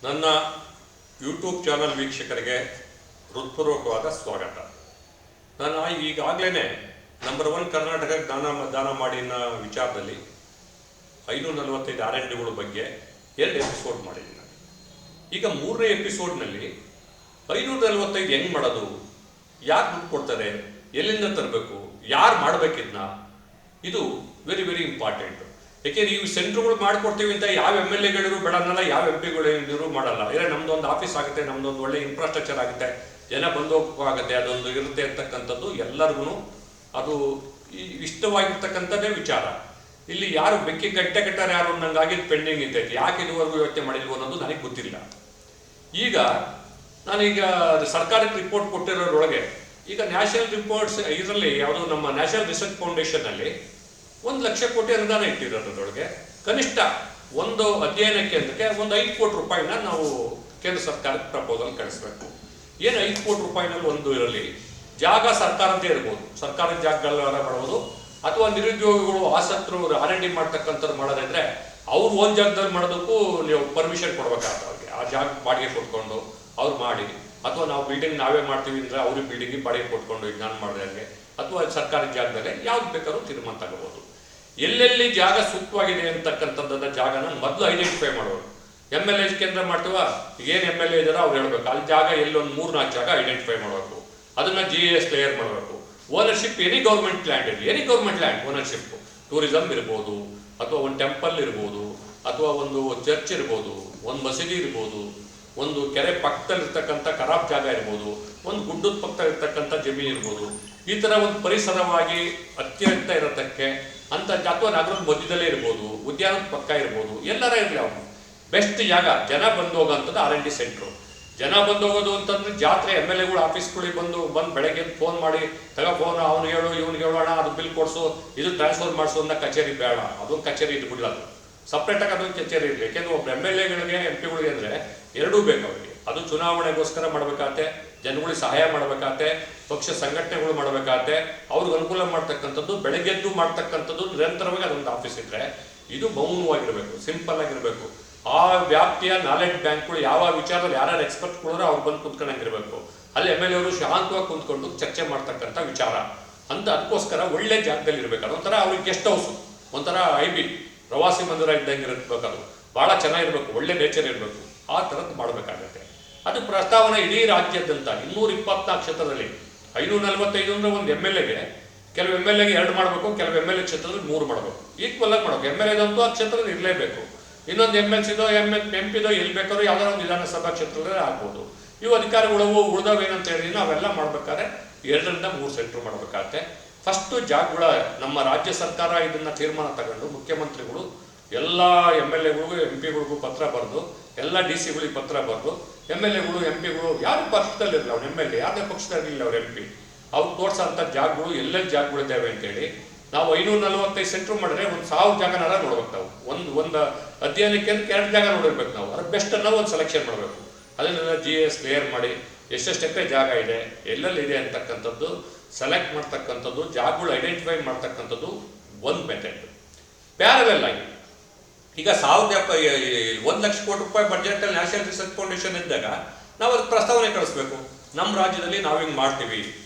ನನ್ನ YouTube channel ವೀಕ್ಷಕರಿಗೆ ಹೃತ್ಪೂರ್ವಕವಾದ ಸ್ವಾಗತ. ನಾನು ಈಗಾಗಲೇ ನಂಬರ್ 1 ಕರ್ನಾಟಕಕ್ಕೆ ದಾನ ಮಾಡಿನ ವಿಚಾರದಲ್ಲಿ 545 R&Dಗಳ ಬಗ್ಗೆ 2 ಎಪಿಸೋಡ್ ಮಾಡಿದ್ದೀನಿ. ಈಗ 3ನೇ ಎಪಿಸೋಡ್ನಲ್ಲಿ 545 ಹೆಂಗೆ ಮಾಡೋದು, ಯಾರು ದುಡ್ಡು ಕೊಡ್ತಾರೆ, ಎಲ್ಲಿಂದ ತರಬೇಕು, ಯಾರು ಮಾಡಬೇಕಿದ್ನ, ಇದು ವೆರಿ ವೆರಿ ಇಂಪಾರ್ಟೆಂಟ್. ಯಾಕೆಂದ್ರೆ ಈ ಸೆಂಟ್ರುಗಳು ಮಾಡ್ಕೊಡ್ತೀವಿ ಅಂತ ಯಾವ MLAಗಳಿರು ಬೇಡನ್ನಲ್ಲ, ಯಾವ MP ಮಾಡಲ್ಲ. ಏನೇ ನಮ್ದೊಂದು ಆಫೀಸ್ ಆಗುತ್ತೆ, ನಮ್ದೊಂದು ಒಳ್ಳೆ ಇನ್ಫ್ರಾಸ್ಟ್ರಕ್ಚರ್ ಆಗುತ್ತೆ, ಜನ ಬಂದು ಹೋಗೋಕ್ಕಾಗುತ್ತೆ, ಅದೊಂದು ಇರುತ್ತೆ ಅಂತಕ್ಕಂಥದ್ದು ಎಲ್ಲರಿಗೂ ಅದು ಇಷ್ಟವಾಗಿರ್ತಕ್ಕಂಥದ್ದೇ ವಿಚಾರ. ಇಲ್ಲಿ ಯಾರು ಬೆಕ್ಕಿ ಗಟ್ಟೆ ಯಾರು ನಂಗಾಗಿದ್ದು ಪೆಂಡಿಂಗ್ ಇದ್ದೈತಿ, ಯಾಕೆ ಇದುವರೆಗೂ ಯೋಚನೆ ಮಾಡಿಲ್ವೋ ಅನ್ನೋದು ನನಗೆ ಗೊತ್ತಿಲ್ಲ. ಈಗ ನಾನೀಗ ಸರ್ಕಾರಕ್ಕೆ ರಿಪೋರ್ಟ್ ಕೊಟ್ಟಿರೋದ್ರೊಳಗೆ ಈಗ ನ್ಯಾಷನಲ್ ರಿಪೋರ್ಟ್ಸ್ ಇದರಲ್ಲಿ ಯಾವುದು ನಮ್ಮ ನ್ಯಾಷನಲ್ ರಿಸರ್ಚ್ ಫೌಂಡೇಶನ್ನಲ್ಲಿ 1 ಲಕ್ಷ ಕೋಟಿ ಅನುದಾನ ಇಟ್ಟಿರೋದ್ರೊಳಗೆ ಕನಿಷ್ಠ ಒಂದು ಅಧ್ಯಯನ ಕೇಂದ್ರಕ್ಕೆ ಒಂದು 5 ಕೋಟಿ ರೂಪಾಯಿನ ನಾವು ಕೇಂದ್ರ ಸರ್ಕಾರಕ್ಕೆ ಪ್ರಪೋಸಲ್ ಕಳಿಸ್ಬೇಕು. ಏನು 5 ಕೋಟಿ ರೂಪಾಯಿನಲ್ಲಿ ಒಂದು ಇರಲಿ, ಜಾಗ ಸರ್ಕಾರದ್ದೇ ಇರ್ಬೋದು, ಸರ್ಕಾರದ ಜಾಗಗಳನ್ನ ಮಾಡ್ಬೋದು, ಅಥವಾ ನಿರುದ್ಯೋಗಿಗಳು ಆಸಕ್ತರು R&D ಮಾಡ್ತಕ್ಕಂಥದ್ದು ಮಾಡೋದಿದ್ರೆ ಅವ್ರು ಒಂದು ಜಾಗದಲ್ಲಿ ಮಾಡೋದಕ್ಕೂ ನೀವು ಪರ್ಮಿಷನ್ ಕೊಡ್ಬೇಕಾಗ್ತದೆ. ಅವ್ರಿಗೆ ಆ ಜಾಗ ಬಾಡಿಗೆ ಕೊಟ್ಕೊಂಡು ಅವ್ರು ಮಾಡಿ, ಅಥವಾ ನಾವು ಬಿಲ್ಡಿಂಗ್ ನಾವೇ ಮಾಡ್ತೀವಿ ಅಂದರೆ ಅವ್ರಿಗೆ ಬಿಲ್ಡಿಂಗಿಗೆ ಬಾಡಿಗೆ ಕೊಟ್ಕೊಂಡು ಈಗ ನಾನು ಮಾಡಿದಂಗೆ, ಅಥವಾ ಸರ್ಕಾರಿ ಜಾಗದಲ್ಲೇ ಯಾವ್ದು ಬೇಕಾದ್ರೂ ತೀರ್ಮಾನ ತಗೋಬೋದು. ಎಲ್ಲೆಲ್ಲಿ ಜಾಗ ಸೂಕ್ತವಾಗಿದೆ ಅಂತಕ್ಕಂಥದ್ದನ್ನ ಜಾಗನ ಮೊದಲು ಐಡೆಂಟಿಫೈ ಮಾಡೋದು. MLA ಕೇಂದ್ರ ಮಾಡ್ತೀವ, ಏನು MLA ಇದಾರೋ ಅವ್ರು ಹೇಳ್ಬೇಕು, ಅಲ್ಲಿ ಜಾಗ ಎಲ್ಲೊಂದು 3-4 ಜಾಗ ಐಡೆಂಟಿಫೈ ಮಾಡಬೇಕು, ಅದನ್ನ GIS ಕ್ಲಿಯರ್ ಮಾಡಬೇಕು. ಓನರ್ಶಿಪ್ ಎನಿ ಗೌರ್ಮೆಂಟ್ ಲ್ಯಾಂಡ್ ಇರಲಿ, any government land ownership, tourism ಇರ್ಬೋದು, ಅಥವಾ ಒಂದು ಟೆಂಪಲ್ ಇರ್ಬೋದು, ಅಥವಾ ಒಂದು ಚರ್ಚ್ ಇರ್ಬೋದು, ಒಂದು ಮಸೀದಿ ಇರ್ಬೋದು, ಒಂದು ಕೆರೆ ಪಕ್ಕದಲ್ಲಿರ್ತಕ್ಕಂಥ ಖರಾಬ್ ಜಾಗ ಇರ್ಬೋದು, ಒಂದು ಗುಡ್ಡದ ಪಕ್ಕದಲ್ಲಿರ್ತಕ್ಕಂಥ ಜಮೀನು ಇರ್ಬೋದು. ಈ ಥರ ಒಂದು ಪರಿಸರವಾಗಿ ಅತ್ಯಂತ ಇರತಕ್ಕೆ ಅಂತ, ಅಥವಾ ನಗರದ ಮಧ್ಯದಲ್ಲೇ ಇರ್ಬೋದು, ಉದ್ಯಾನದ ಪಕ್ಕ ಇರ್ಬೋದು, ಎಲ್ಲರ ಇರಲಿ ಅವನು ಬೆಸ್ಟ್ ಜಾಗ ಜನ ಬಂದು ಹೋಗೋಂಥದ್ದು R&D ಸೆಂಟ್ರು. ಜನ ಬಂದು ಹೋಗೋದು ಅಂತಂದ್ರೆ ಜಾತ್ರೆ MLAಗಳು ಆಫೀಸ್ಗಳಿಗೆ ಬಂದು ಬೆಳಗ್ಗೆ ಫೋನ್ ಮಾಡಿ ಫೋನ್ ಅವ್ನು ಹೇಳು ಇವ್ನಿಗೆ ಹೇಳೋಣ, ಅದು ಬಿಲ್ ಕೊಡಿಸು, ಇದು ಟ್ರಾನ್ಸ್ಫರ್ ಮಾಡಿಸು ಅನ್ನೋ ಕಚೇರಿ ಬೇಡ. ಅದೊಂದು ಕಚೇರಿ ಇದು ಬಿಡಲ್ಲ, ಸಪ್ರೇಟಾಗಿ ಅದೊಂದು ಕಚೇರಿ ಇರಲಿ. ಯಾಕೆಂದ್ರೆ ಒಬ್ಬ MLAಗಳಿಗೆ MP ಗಳಿಗೆ ಅಂದರೆ ಎರಡೂ ಬೇಕು ಅವರಿಗೆ. ಅದು ಚುನಾವಣೆಗೋಸ್ಕರ ಮಾಡಬೇಕಾಗತ್ತೆ, ಜನಗಳಿಗೆ ಸಹಾಯ ಮಾಡಬೇಕಾಗತ್ತೆ, ಪಕ್ಷ ಸಂಘಟನೆಗಳು ಮಾಡಬೇಕಾಗತ್ತೆ, ಅವ್ರಿಗೆ ಅನುಕೂಲ ಮಾಡ್ತಕ್ಕಂಥದ್ದು, ಬೆಳಗ್ಗೆದ್ದು ಮಾಡ್ತಕ್ಕಂಥದ್ದು ನಿರಂತರವಾಗಿ ಅದೊಂದು ಆಫೀಸ್ ಇದ್ರೆ ಇದು ಮೌನವಾಗಿರಬೇಕು, ಸಿಂಪಲ್ ಆಗಿರಬೇಕು. ಆ ವ್ಯಾಪ್ತಿಯ ನಾಲೆಡ್ಜ್ ಬ್ಯಾಂಕ್ಗಳು ಯಾವ ವಿಚಾರದಲ್ಲಿ ಯಾರ್ಯಾರು ಎಕ್ಸ್ಪರ್ಟ್ ಕೊಡೋರು ಅವ್ರು ಬಂದು ಕುತ್ಕೊಂಡಂಗಿರ್ಬೇಕು. ಅಲ್ಲಿ MLA ಅವರು ಶಾಂತವಾಗಿ ಕುಂತ್ಕೊಂಡು ಚರ್ಚೆ ಮಾಡ್ತಕ್ಕಂಥ ವಿಚಾರ ಅಂತ. ಅದಕ್ಕೋಸ್ಕರ ಒಳ್ಳೆ ಜಾಗದಲ್ಲಿ ಇರಬೇಕು. ಅದೊಂಥರ ಅವ್ರಿಗೆ ಗೆಸ್ಟ್ ಹೌಸ್, ಒಂಥರ IB ಪ್ರವಾಸಿ ಮಂದಿರ ಇದ್ದಂಗೆ ಇರಬೇಕು. ಅದು ಭಾಳ ಚೆನ್ನಾಗಿರ್ಬೇಕು, ಒಳ್ಳೆ ನೇಚರ್ ಇರಬೇಕು. ಆ ಥರದ್ದು ಮಾಡಬೇಕಾಗತ್ತೆ. ಅದು ಪ್ರಸ್ತಾವನೆ ಇಡೀ ರಾಜ್ಯದಂತ 224 ಕ್ಷೇತ್ರದಲ್ಲಿ 545 ಅಂದರೆ ಒಂದು MLAಗೆ, ಕೆಲವು MLAಗೆ 2 ಮಾಡಬೇಕು, ಕೆಲವು MLA ಕ್ಷೇತ್ರದಲ್ಲಿ 3 ಮಾಡಬೇಕು. ಈಕ್ವಲ್ ಆಗಿ ಮಾಡಬೇಕು. MLAದಂತೂ ಆ ಕ್ಷೇತ್ರದಲ್ಲಿ ಇರಲೇಬೇಕು. ಇನ್ನೊಂದು MLCದೋ MP ಎಲ್ಲಿ ಬೇಕಾದ್ರೂ ಯಾವ್ದಾರ ಒಂದು ವಿಧಾನಸಭಾ ಕ್ಷೇತ್ರದಲ್ಲೇ ಆಗ್ಬೋದು. ಇವು ಅಧಿಕಾರಿಗಳು ಉಳಿದವೇನಂತ ಹೇಳಿ ನಾವೆಲ್ಲ ಮಾಡ್ಬೇಕಾದ್ರೆ 2-3 ಸೆಂಟ್ರ್ ಮಾಡಬೇಕಾಗತ್ತೆ. ಫಸ್ಟು ಜಾಗಗಳ ನಮ್ಮ ರಾಜ್ಯ ಸರ್ಕಾರ ಇದನ್ನ ತೀರ್ಮಾನ ತಗೊಂಡು ಮುಖ್ಯಮಂತ್ರಿಗಳು ಎಲ್ಲ MLAಗಳಿಗೂ MP ಗಳಿಗೂ ಪತ್ರ ಬರೆದು, ಎಲ್ಲ DC ಗಳಿಗೆ ಪತ್ರ ಬರೆದು, MLAಗಳು MP ಯಾರು ಪಕ್ಷದಲ್ಲಿರಲಿಲ್ಲ, ಅವ್ರು MLA ಯಾವುದೇ ಪಕ್ಷದಲ್ಲಿರಲಿಲ್ಲ, ಅವ್ರು MP ಅವ್ರು ತೋರ್ಸೋಂಥ ಜಾಗಗಳು ಎಲ್ಲೆಲ್ಲಿ ಜಾಗಗಳಿದ್ದಾವೆ ಅಂತೇಳಿ ನಾವು 545 ಸೆಂಟ್ರ್ ಮಾಡಿದ್ರೆ ಒಂದು 1000 ಜಾಗನಾರ ನೋಡ್ಬೇಕು. ನಾವು ಒಂದು ಅಧ್ಯಯನಕ್ಕೆ 2 ಜಾಗ ನೋಡಿರ್ಬೇಕು. ನಾವು ಅದ್ರ ಬೆಸ್ಟನ್ನು ಒಂದು ಸೆಲೆಕ್ಷನ್ ಮಾಡಬೇಕು. ಅದನ್ನೆಲ್ಲ GIS ಕ್ಲಿಯರ್ ಮಾಡಿ ಎಷ್ಟೆಷ್ಟು ಎಕರೆ ಜಾಗ ಇದೆ, ಎಲ್ಲೆಲ್ಲಿದೆ ಅಂತಕ್ಕಂಥದ್ದು ಸೆಲೆಕ್ಟ್ ಮಾಡ್ತಕ್ಕಂಥದ್ದು, ಜಾಗಗಳು ಐಡೆಂಟಿಫೈ ಮಾಡ್ತಕ್ಕಂಥದ್ದು ಒಂದು ಮೆಥಡ್. ಪ್ಯಾರಲೆಲ್ ಆಗಿ ಈಗ 1 ಲಕ್ಷ ಕೋಟಿ ರೂಪಾಯಿ ಬಡ್ಜೆಟಲ್ಲಿ ನ್ಯಾಷನಲ್ ರಿಸರ್ಚ್ ಫೌಂಡೇಶನ್ ಇದ್ದಾಗ ನಾವು ಅದಕ್ಕೆ ಪ್ರಸ್ತಾವನೆ ಕಳಿಸ್ಬೇಕು. ನಮ್ಮ ರಾಜ್ಯದಲ್ಲಿ ನಾವು ಹಿಂಗೆ ಮಾಡ್ತೀವಿ,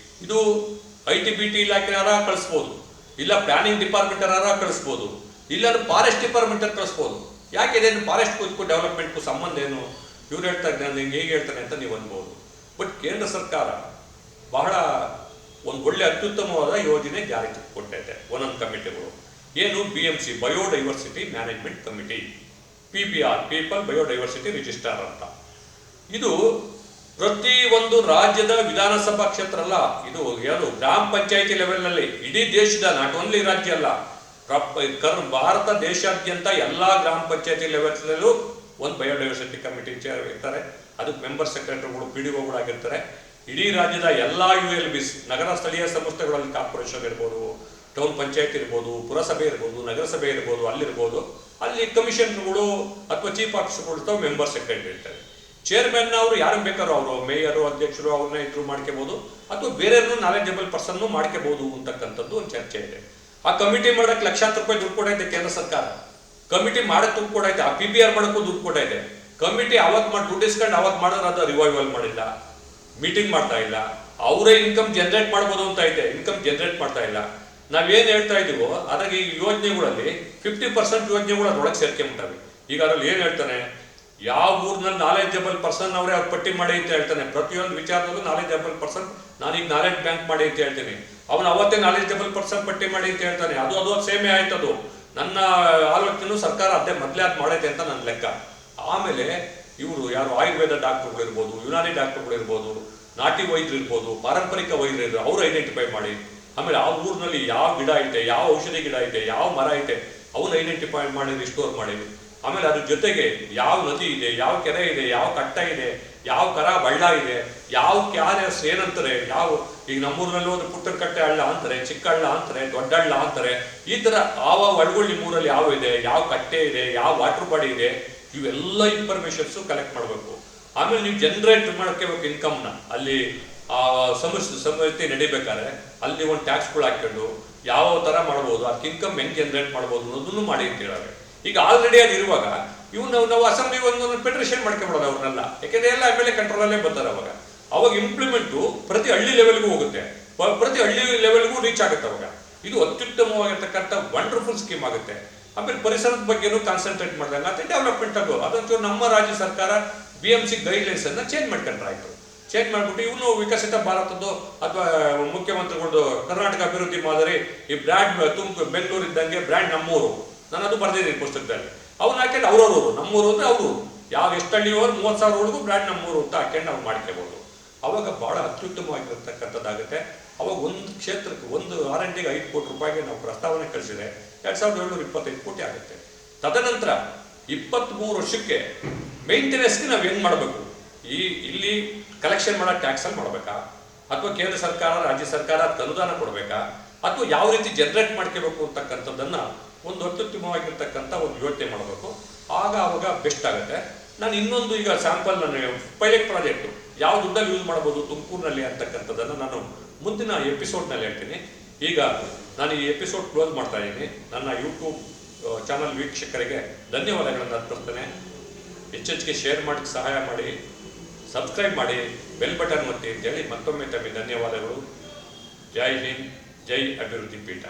ಇದು IT-BT ಇಲಾಖೆನಾರ ಕಳಿಸ್ಬೋದು, ಇಲ್ಲ ಪ್ಲಾನಿಂಗ್ ಡಿಪಾರ್ಟ್ಮೆಂಟ್ ಕಳಿಸ್ಬೋದು, ಇಲ್ಲ ಫಾರೆಸ್ಟ್ ಡಿಪಾರ್ಟ್ಮೆಂಟ್ ಕಳಿಸ್ಬೋದು. ಯಾಕೆ ಇದೇನು ಫಾರೆಸ್ಟ್ಗೂ ಡೆವಲಪ್ಮೆಂಟ್ಗೂ ಸಂಬಂಧ ಏನು? ಇವ್ರು ಹೇಳ್ತಾರೆ, ನಾನು ಹಿಂಗೆ ಹೇಗೆ ಹೇಳ್ತಾನೆ ಅಂತ ನೀವು ಅನ್ಬೋದು. ಬಟ್ ಕೇಂದ್ರ ಸರ್ಕಾರ ಬಹಳ ಒಂದು ಒಳ್ಳೆ ಅತ್ಯುತ್ತಮವಾದ ಯೋಜನೆ ಜಾರಿಗೆ ಕೊಟ್ಟೈತೆ. ಒಂದೊಂದು ಕಮಿಟಿಗಳು ಏನು, BMC biodiversity management committee, PBR people biodiversity register ಅಂತ. ಇದು ಪ್ರತಿ ಒಂದು ರಾಜ್ಯದ ವಿಧಾನಸಭಾ ಕ್ಷೇತ್ರ ಅಲ್ಲ, ಇದು ಯಾರು ಗ್ರಾಮ ಪಂಚಾಯಿತಿ ಲೆವೆಲ್ನಲ್ಲಿ ಇಡೀ ದೇಶದ, ನಾಟ್ ಓನ್ಲಿ ರಾಜ್ಯ ಅಲ್ಲ, ಭಾರತ ದೇಶಾದ್ಯಂತ ಎಲ್ಲ ಗ್ರಾಮ ಪಂಚಾಯಿತಿ ಲೆವೆಲ್ನಲ್ಲೂ ಒಂದು ಬಯೋಡೈವರ್ಸಿಟಿ ಕಮಿಟಿ ಚೇರ್ ಇರ್ತಾರೆ. ಅದಕ್ಕೆ ಮೆಂಬರ್ ಸೆಕ್ರೆಟರಿಗಳು PDOಗಳಾಗಿರ್ತಾರೆ. ಇಡೀ ರಾಜ್ಯದ ಎಲ್ಲ ULBs ನಗರ ಸ್ಥಳೀಯ ಸಂಸ್ಥೆಗಳಲ್ಲಿ ಕಾರ್ಪೊರೇಷನ್ ಇರ್ಬೋದು, ಟೌನ್ ಪಂಚಾಯತ್ ಇರ್ಬೋದು, ಪುರಸಭೆ ಇರ್ಬೋದು, ನಗರಸಭೆ ಇರ್ಬೋದು, ಅಲ್ಲಿರ್ಬೋದು, ಅಲ್ಲಿ ಕಮಿಷನರ್ಗಳು ಅಥವಾ ಚೀಫ್ ಆಫೀಸರ್ಗಳು ಮೆಂಬರ್ ಸೆಕ್ರೆಟರಿ ಇರ್ತಾರೆ. ಚೇರ್ಮನ್ ಅವರು ಯಾರು ಬೇಕಾದ್ರೂ, ಅವರು ಮೇಯರು, ಅಧ್ಯಕ್ಷರು ಅವ್ರನ್ನ ಇದ್ರು ಮಾಡ್ಕೋಬಹುದು, ಅಥವಾ ಬೇರೆಯವ್ರನ್ನೂ ನಾಲೆಜಬಲ್ ಪರ್ಸನ್ ಮಾಡ್ಕೋಬಹುದು ಅಂತಕ್ಕಂಥದ್ದು ಒಂದು ಚರ್ಚೆ ಇದೆ. ಆ ಕಮಿಟಿ ಮಾಡಕ್ಕೆ ಲಕ್ಷಾಂತರ ರೂಪಾಯಿ ದುಡ್ಡು ಕೊಡೈತೆ ಕೇಂದ್ರ ಸರ್ಕಾರ. ಕಮಿಟಿ ಮಾಡಕ್ಕೆ ದುಡ್ಡು ಕೊಡೈತೆ, ಆ PBR ಮಾಡೋಕ್ಕೂ ದುಡ್ಡು ಕೊಡೈತೆ. ಕಮಿಟಿ ಅವತ್ತು ಮಾಡಿ ದುಡ್ಡು ಇಸ್ಕೊಂಡು ಅವತ್ತು ಮಾಡಿದ್ರೆ ಅದು ರಿವೈವಲ್ ಮಾಡಿಲ್ಲ, ಮೀಟಿಂಗ್ ಮಾಡ್ತಾ ಇಲ್ಲ. ಅವರೇ ಇನ್ಕಮ್ ಜನರೇಟ್ ಮಾಡ್ಬೋದು ಅಂತ ಐತೆ, ಇನ್ಕಮ್ ಜನರೇಟ್ ಮಾಡ್ತಾ ಇಲ್ಲ. ನಾವೇನು ಹೇಳ್ತಾ ಇದೀವೋ ಅದಾಗ ಈ ಯೋಜನೆಗಳಲ್ಲಿ 50% ಯೋಜನೆಗಳು ಅದ್ರೊಳಗೆ ಸೇರ್ಕೊಂಬಿಟ್ಟವೆ. ಈಗ ಅದ್ರಲ್ಲಿ ಏನು ಹೇಳ್ತಾನೆ, ಯಾವ ಊರಿನಲ್ಲಿ ನಾಲೆಜಬಲ್ ಪರ್ಸನ್ ಅವರೇ ಅವ್ರು ಪಟ್ಟಿ ಮಾಡಿ ಅಂತ ಹೇಳ್ತಾನೆ. ಪ್ರತಿಯೊಂದು ವಿಚಾರದಲ್ಲೂ ನಾಲೆಜಬಲ್ ಪರ್ಸನ್, ನಾನೀಗ ನಾಲೆಜ್ ಬ್ಯಾಂಕ್ ಮಾಡಿ ಅಂತ ಹೇಳ್ತೀನಿ, ಅವನು ಅವತ್ತೇ ನಾಲೆಜಬಲ್ ಪರ್ಸನ್ ಪಟ್ಟಿ ಮಾಡಿ ಅಂತ ಹೇಳ್ತಾನೆ. ಅದು ಸೇಮೆ ಆಯ್ತದು. ನನ್ನ ಆಲೋಚನೆ ಸರ್ಕಾರ ಅದೇ ಮೊದಲೇ ಅದು ಮಾಡೈತೆ ಅಂತ ನನ್ನ ಲೆಕ್ಕ. ಆಮೇಲೆ ಇವರು ಯಾರು ಆಯುರ್ವೇದ ಡಾಕ್ಟರ್ಗಳು ಇರ್ಬೋದು, ಯುನಾನಿ ಡಾಕ್ಟರ್ಗಳು ಇರ್ಬೋದು, ನಾಟಿ ವೈದ್ಯರು ಇರ್ಬೋದು, ಪಾರಂಪರಿಕ ವೈದ್ಯರು ಇರ್ಬೋದು, ಅವರು ಐಡೆಂಟಿಫೈ ಮಾಡಿ. ಆಮೇಲೆ ಆ ಊರಿನಲ್ಲಿ ಯಾವ ಗಿಡ ಐತೆ, ಯಾವ ಔಷಧಿ ಗಿಡ ಐತೆ, ಯಾವ ಮರ ಐತೆ, ಅವನ್ನ ಐಡೆಂಟಿಫೈ ಮಾಡಿ ರಿಸ್ಟೋರ್ ಮಾಡಿ. ಆಮೇಲೆ ಅದ್ರ ಜೊತೆಗೆ ಯಾವ ನದಿ ಇದೆ, ಯಾವ ಕೆರೆ ಇದೆ, ಯಾವ ಕಟ್ಟ ಇದೆ, ಯಾವ ಕರ ಬಳ್ಳ ಇದೆ, ಯಾವ ಕ್ಯಾರೆಸ್ ಏನಂತಾರೆ, ಯಾವ ಈಗ ನಮ್ಮೂರಿನಲ್ಲಿ ಒಂದು ಪುಟ್ಟ ಕಟ್ಟೆ ಹಳ್ಳ ಅಂತಾರೆ, ಚಿಕ್ಕ ಹಳ್ಳ ಅಂತಾರೆ, ದೊಡ್ಡ ಹಳ್ಳ ಅಂತಾರೆ. ಈ ಥರ ಆವ ಹಳ್ಗಳು ನಿಮ್ಮೂರಲ್ಲಿ ಯಾವ ಇದೆ, ಯಾವ ಕಟ್ಟೆ ಇದೆ, ಯಾವ ವಾಟರ್ ಬಾಡಿ ಇದೆ, ಇವೆಲ್ಲ ಇನ್ಫಾರ್ಮೇಶನ್ಸು ಕಲೆಕ್ಟ್ ಮಾಡಬೇಕು. ಆಮೇಲೆ ನೀವು ಜನರೇಟ್ ಮಾಡ್ಕೋಬೇಕು ಇನ್ಕಮ್ನ. ಅಲ್ಲಿ ಆ ಸಮಸ್ಯೆ ನಡಿಬೇಕಾದ್ರೆ ಅಲ್ಲಿ ಒಂದು ಟ್ಯಾಕ್ಸ್ಗಳು ಹಾಕೊಂಡು ಯಾವ ಥರ ಮಾಡ್ಬೋದು, ಅದಕ್ಕೆ ಇನ್ಕಮ್ ಹೆಂಗೆ ಜನರೇಟ್ ಮಾಡ್ಬೋದು ಅನ್ನೋದನ್ನು ಮಾಡಿ ಅಂತ ಹೇಳೋದು. ಈಗ ಆಲ್ರೆಡಿ ಅದು ಇರುವಾಗ ನಾವು ಅಸೆಂಬ್ಲಿ ಒಂದು ಫೆಡರೇಷನ್ ಮಾಡ್ಕೊಂಬಿಡೋದು ಅವ್ರನ್ನೆಲ್ಲ. ಯಾಕೆಂದರೆ ಎಲ್ಲ ಎಮ್ ಎಲ್ ಎ ಕಂಟ್ರೋಲಲ್ಲೇ ಬರ್ತಾರೆ. ಅವಾಗ ಇಂಪ್ಲಿಮೆಂಟು ಪ್ರತಿ ಹಳ್ಳಿ ಲೆವೆಲ್ಗೂ ಹೋಗುತ್ತೆ, ಪ್ರತಿ ಹಳ್ಳಿ ಲೆವೆಲ್ಗೂ ರೀಚ್ ಆಗುತ್ತೆ. ಅವಾಗ ಇದು ಅತ್ಯುತ್ತಮವಾಗಿರ್ತಕ್ಕಂಥ ವಂಡರ್ಫುಲ್ ಸ್ಕೀಮ್ ಆಗುತ್ತೆ. ಆಮೇಲೆ ಪರಿಸರದ ಬಗ್ಗೆನೂ ಕಾನ್ಸಂಟ್ರೇಟ್ ಮಾಡಿದಾಗ ಮತ್ತೆ ಡೆವಲಪ್ಮೆಂಟ್ ಆಗೋ ಅದಂತೂ ನಮ್ಮ ರಾಜ್ಯ ಸರ್ಕಾರ BMC ಗೈಡ್ಲೈನ್ಸ್ ಅನ್ನ ಚೇಂಜ್ ಮಾಡ್ಕೊಂಡ್ರೆ ಆಯ್ತು. ಚೇಂಜ್ ಮಾಡಿಬಿಟ್ಟು ಇವನು ವಿಕಸಿತ ಭಾರತದ್ದು ಅಥವಾ ಮುಖ್ಯಮಂತ್ರಿಗಳದ್ದು ಕರ್ನಾಟಕ ಅಭಿವೃದ್ಧಿ ಮಾದರಿ, ಈ ಬ್ರ್ಯಾಂಡ್ ಬೆಂಗಳೂರು ಇದ್ದಂಗೆ ಬ್ರ್ಯಾಂಡ್ ನಮ್ಮೂರು, ನಾನು ಅದು ಬರ್ದಿದ್ದೀನಿ ಪುಸ್ತಕದಲ್ಲಿ. ಅವ್ನು ಹಾಕೊಂಡು ಅವ್ರವ್ರು, ನಮ್ಮೂರು ಅಂದರೆ ಅವರು ಯಾವ ಎಷ್ಟು ಹಳ್ಳಿಯವರು 30,000 ಬ್ರ್ಯಾಂಡ್ ನಮ್ಮೂರು ಅಂತ ಹಾಕೊಂಡು ನಾವು ಮಾಡ್ಕೋಬೋದು. ಅವಾಗ ಭಾಳ ಅತ್ಯುತ್ತಮವಾಗಿರ್ತಕ್ಕಂಥದ್ದಾಗುತ್ತೆ. ಅವಾಗ ಒಂದು ಕ್ಷೇತ್ರಕ್ಕೆ ಒಂದು R&Dಗೆ 5 ಕೋಟಿ ರೂಪಾಯಿಗೆ ನಾವು ಪ್ರಸ್ತಾವನೆ ಕಳಿಸಿದರೆ 2,725 ಕೋಟಿ ಆಗುತ್ತೆ. ತದನಂತರ 23 ವರ್ಷಕ್ಕೆ ಮೇಂಟೆನೆನ್ಸ್ಗೆ ನಾವು ಹೆಂಗೆ ಮಾಡಬೇಕು, ಇಲ್ಲಿ ಕಲೆಕ್ಷನ್ ಮಾಡೋ ಟ್ಯಾಕ್ಸಲ್ಲಿ ಮಾಡಬೇಕಾ, ಅಥವಾ ಕೇಂದ್ರ ಸರ್ಕಾರ ರಾಜ್ಯ ಸರ್ಕಾರ ಅನುದಾನ ಕೊಡಬೇಕಾ, ಅಥವಾ ಯಾವ ರೀತಿ ಜನರೇಟ್ ಮಾಡ್ಕೋಬೇಕು ಅಂತಕ್ಕಂಥದ್ದನ್ನು ಒಂದು ಅತ್ಯುತ್ತಮವಾಗಿರ್ತಕ್ಕಂಥ ಒಂದು ಯೋಚನೆ ಮಾಡಬೇಕು. ಆವಾಗ ಬೆಸ್ಟ್ ಆಗುತ್ತೆ. ನಾನು ಇನ್ನೊಂದು ಈಗ ಸ್ಯಾಂಪಲ್ ನನ್ನ ಪೈಲಟ್ ಪ್ರಾಜೆಕ್ಟು ಯಾವ ದುಡ್ಡಲ್ಲಿ ಯೂಸ್ ಮಾಡ್ಬೋದು ತುಮಕೂರಿನಲ್ಲಿ ಅಂತಕ್ಕಂಥದ್ದನ್ನು ನಾನು ಮುಂದಿನ ಎಪಿಸೋಡ್ನಲ್ಲಿ ಹೇಳ್ತೀನಿ. ಈಗ ನಾನು ಈ ಎಪಿಸೋಡ್ ಕ್ಲೋಸ್ ಮಾಡ್ತಾ ಇದ್ದೀನಿ. ನನ್ನ ಯೂಟ್ಯೂಬ್ ಚಾನಲ್ ವೀಕ್ಷಕರಿಗೆ ಧನ್ಯವಾದಗಳನ್ನು ಅರ್ಪಿಸ್ತೇನೆ. ಹೆಚ್ಚೆಚ್ಚಿಗೆ ಶೇರ್ ಮಾಡೋಕ್ಕೆ ಸಹಾಯ ಮಾಡಿ, ಸಬ್ಸ್ಕ್ರೈಬ್ ಮಾಡಿ, ಬೆಲ್ ಬಟನ್ ಒತ್ತಿ ಅಂತೇಳಿ ಮತ್ತೊಮ್ಮೆ ತಮಗೆ ಧನ್ಯವಾದಗಳು. ಜೈ ಹಿಂದ್, ಜೈ ಅಭಿವೃದ್ಧಿ ಪೀಠ.